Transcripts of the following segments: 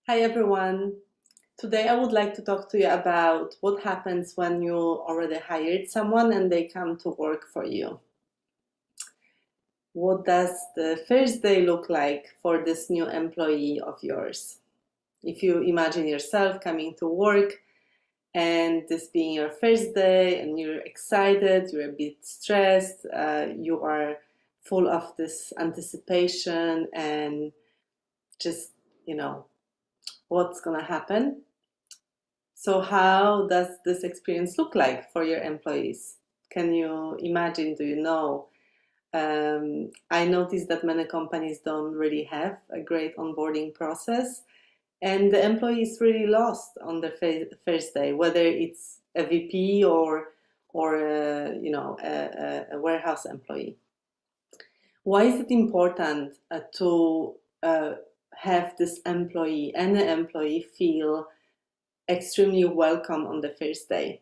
Hi everyone. Today I would like to talk to you about what happens when you already hired someone and they come to work for you. What does the first day look like for this new employee of yours? If you imagine yourself coming to work and this being your first day and you're excited, you're a bit stressed, you are full of this anticipation and just, you know, what's gonna happen. So how does this experience look like for your employees? Can you imagine? Do you know? I noticed that many companies don't really have a great onboarding process, and the employee is really lost on the first day, whether it's a VP or a warehouse employee. Why is it important to have this employee, any employee, feel extremely welcome on the first day?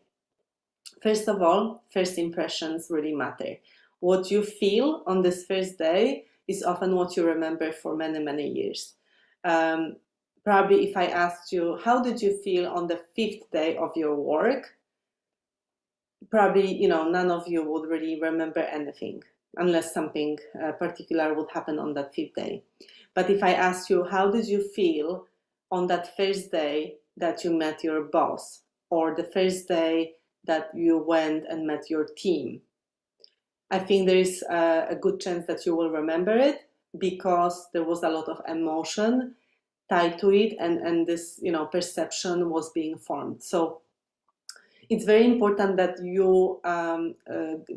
First of all, first impressions really matter. What you feel on this first day is often what you remember for many, many years. Probably if I asked you, how did you feel on the fifth day of your work? Probably, none of you would really remember anything unless something particular would happen on that fifth day. But if I asked you, how did you feel on that first day that you met your boss, or the first day that you went and met your team? I think there is a good chance that you will remember it because there was a lot of emotion tied to it, and this perception was being formed. So it's very important that you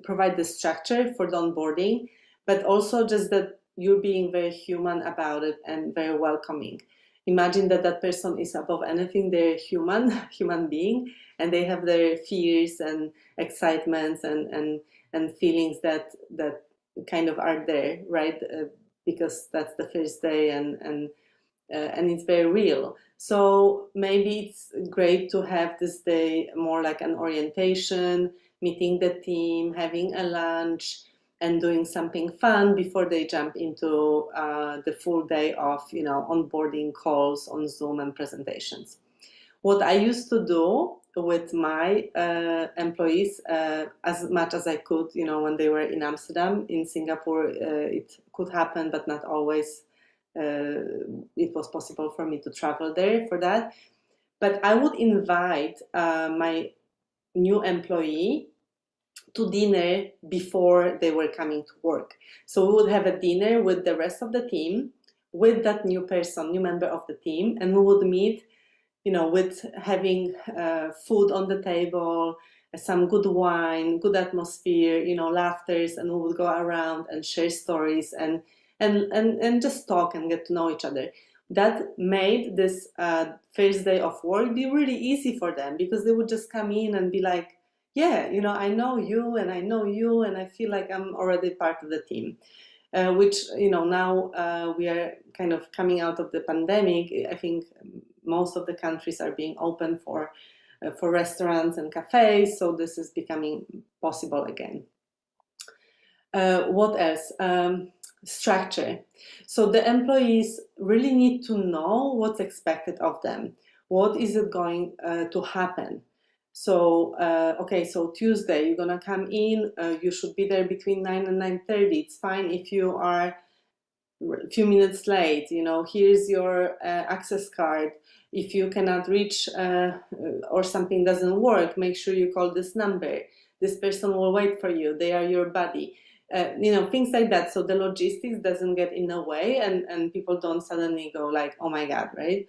provide the structure for the onboarding, but also just that you're being very human about it and very welcoming. Imagine that that person is above anything, they're human, human being, and they have their fears and excitements and feelings that kind of are there, right? Because that's the first day and it's very real. So maybe it's great to have this day more like an orientation, meeting the team, having a lunch, and doing something fun before they jump into the full day of onboarding calls on Zoom and presentations. What I used to do with my employees as much as I could, when they were in Amsterdam, in Singapore, it could happen, but not always. It was possible for me to travel there for that. But I would invite my new employee to dinner before they were coming to work. So we would have a dinner with the rest of the team, with that new person, new member of the team, and we would meet, with having food on the table, some good wine, good atmosphere, laughters, and we would go around and share stories and just talk and get to know each other. That made this first day of work be really easy for them because they would just come in and be like, yeah, I know you and I know you and I feel like I'm already part of the team. Which, now we are kind of coming out of the pandemic. I think most of the countries are being open for restaurants and cafes, so this is becoming possible again. What else? Structure. So the employees really need to know what's expected of them. What is it going to happen? So, okay, so Tuesday, you're gonna come in, you should be there between 9 and 9:30. It's fine if you are a few minutes late, here's your access card. If you cannot reach or something doesn't work, make sure you call this number. This person will wait for you. They are your buddy. Things like that. So the logistics doesn't get in the way and people don't suddenly go like, oh my God, right?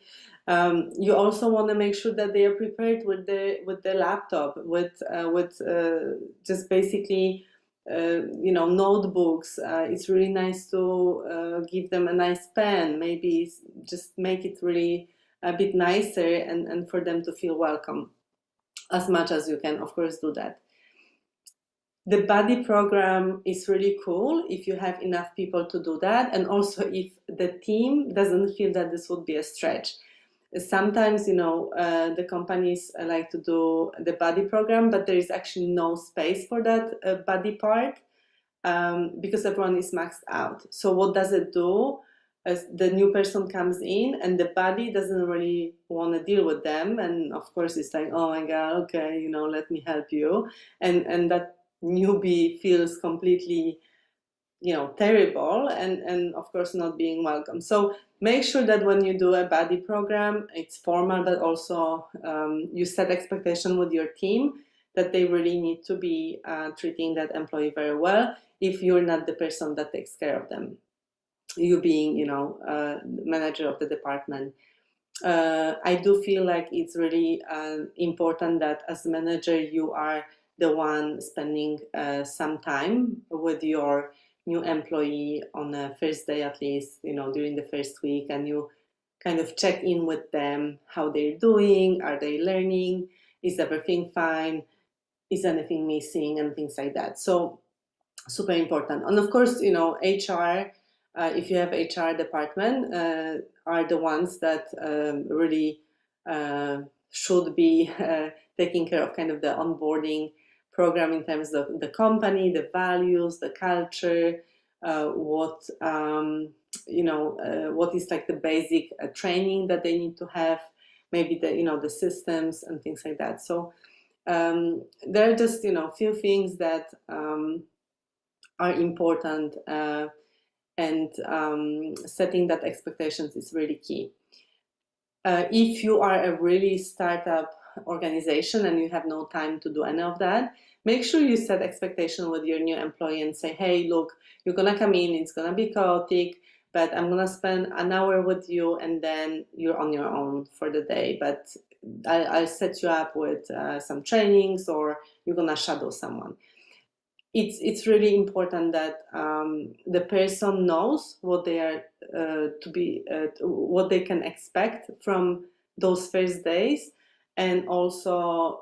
You also want to make sure that they are prepared with the laptop, with just basically notebooks. It's really nice to give them a nice pen, maybe just make it really a bit nicer and for them to feel welcome as much as you can, of course, do that. The buddy program is really cool if you have enough people to do that, and also if the team doesn't feel that this would be a stretch. Sometimes, the companies like to do the buddy program, but there is actually no space for that buddy part because everyone is maxed out. So what does it do? as the new person comes in and the body doesn't really want to deal with them, and of course it's like, oh my god, okay, let me help you, and that newbie feels completely terrible, and of course not being welcome. So make sure that when you do a buddy program, it's formal, but also you set expectation with your team that they really need to be treating that employee very well if you're not the person that takes care of them, you being manager of the department. I do feel like it's really important that as a manager you are the one spending some time with your new employee on the first day, at least during the first week, and you kind of check in with them, how they're doing, are they learning, is everything fine, is anything missing, and things like that. So super important. And of course, HR, if you have HR department, are the ones that really should be taking care of kind of the onboarding program in terms of the company, the values, the culture, what what is like the basic training that they need to have, maybe the systems and things like that. So there are just few things that are important, and setting that expectations is really key. If you are a really startup organization and you have no time to do any of that, make sure you set expectation with your new employee and say, hey, look, you're gonna come in, it's gonna be chaotic, but I'm gonna spend an hour with you and then you're on your own for the day, but I'll set you up with some trainings, or you're gonna shadow someone. It's really important that the person knows what they are what they can expect from those first days, and also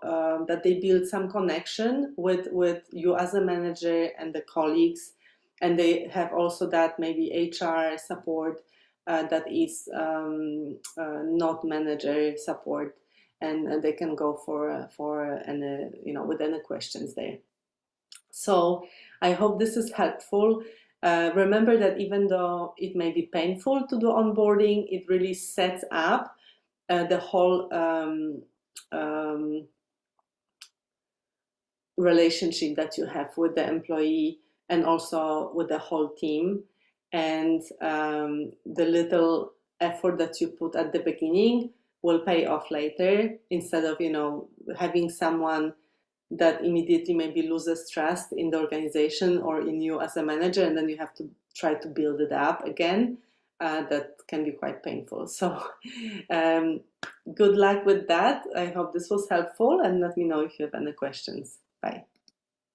that they build some connection with you as a manager and the colleagues, and they have also that maybe HR support that is not manager support, and they can go for any with any questions there. So I hope this is helpful. Remember that even though it may be painful to do onboarding, it really sets up the whole relationship that you have with the employee and also with the whole team. And the little effort that you put at the beginning will pay off later, instead of having someone that immediately maybe loses trust in the organization or in you as a manager, and then you have to try to build it up again. That can be quite painful. So good luck with that. I hope this was helpful, and let me know if you have any questions. Bye.